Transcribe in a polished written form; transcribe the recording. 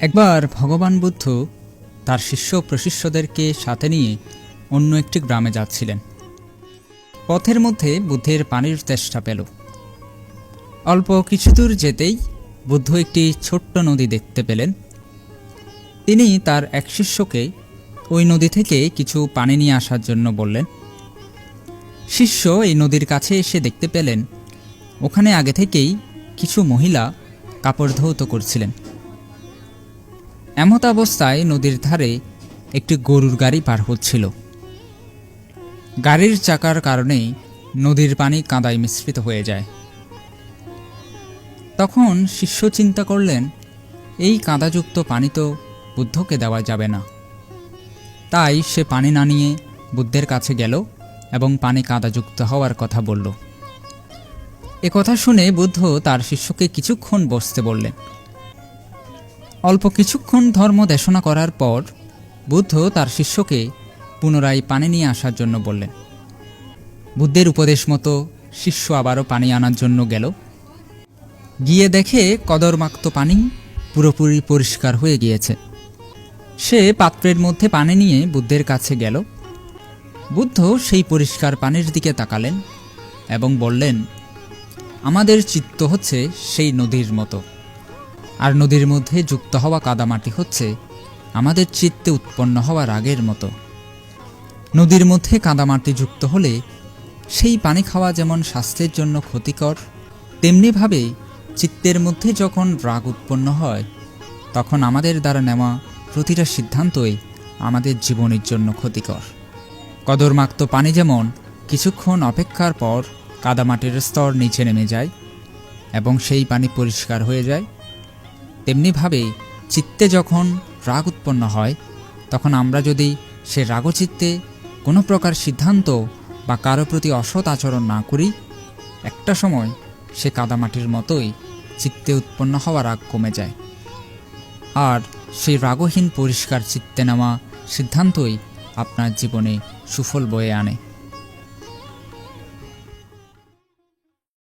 একবার ভগবান বুদ্ধ তার শিষ্য প্রশিষ্যদেরকে সাথে নিয়ে অন্য একটি গ্রামে যাচ্ছিলেন। পথের মধ্যে বুদ্ধের পানির তেষ্টা পেল। অল্প কিছু দূর যেতেই বুদ্ধ একটি ছোট্ট নদী দেখতে পেলেন। তিনি তার এক শিষ্যকে ওই নদী থেকে কিছু পানি নিয়ে আসার জন্য বললেন। শিষ্য এই নদীর কাছে এসে দেখতে পেলেন ওখানে আগে থেকেই কিছু মহিলা কাপড় ধৌত করছিলেন। এমত অবস্থায় নদীর ধারে একটি গরুর গাড়ি পার হচ্ছিল। গাড়ির চাকার কারণেই নদীর পানি কাদায় মিশ্রিত হয়ে যায়। তখন শিষ্য চিন্তা করলেন, এই কাদাযুক্ত পানি তো বুদ্ধকে দেওয়া যাবে না। তাই সে পানি না নিয়ে বুদ্ধের কাছে গেল এবং পানি কাদাযুক্ত হওয়ার কথা বলল। কথা শুনে বুদ্ধ তার শিষ্যকে কিছুক্ষণ বসতে বললেন। অল্প কিছুক্ষণ ধর্ম দেশনা করার পর বুদ্ধ তার শিষ্যকে পুনরায় পানি নিয়ে আসার জন্য বললেন। বুদ্ধের উপদেশ মতো শিষ্য আবারও পানি আনার জন্য গেল। গিয়ে দেখে কদরমাক্ত পানি পুরোপুরি পরিষ্কার হয়ে গিয়েছে। সে পাত্রের মধ্যে পানি নিয়ে বুদ্ধের কাছে গেল। বুদ্ধ সেই পরিষ্কার পানির দিকে তাকালেন এবং বললেন, আমাদের চিত্ত হচ্ছে সেই নদীর মতো, আর নদীর মধ্যে যুক্ত হওয়া কাদামাটি হচ্ছে আমাদের চিত্তে উৎপন্ন হওয়ার আগের মতো। নদীর মধ্যে কাদামাটি যুক্ত হলে সেই পানি খাওয়া যেমন স্বাস্থ্যের জন্য ক্ষতিকর, তেমনিভাবে চিত্তের মধ্যে যখন রাগ উৎপন্ন হয় তখন আমাদের দ্বারা নেওয়া প্রতিটা সিদ্ধান্তই আমাদের জীবনের জন্য ক্ষতিকর। কদরমাক্ত পানি যেমন কিছুক্ষণ অপেক্ষার পর কাদামাটির স্তর নিচে নেমে যায় এবং সেই পানি পরিষ্কার হয়ে যায়, তেমনিভাবে চিত্তে যখন রাগ উৎপন্ন হয় তখন আমরা যদি সে রাগচিত্তে কোনো প্রকার সিদ্ধান্ত বা কারো প্রতি অসৎ আচরণ না করি, একটা সময় সে কাদামাটির মতোই চিত্তে উৎপন্ন হওয়া রাগ কমে যায়, আর সেই রাগহীন পরিষ্কার চিত্তে নেওয়া সিদ্ধান্তই আপনার জীবনে সুফল বয়ে আনে।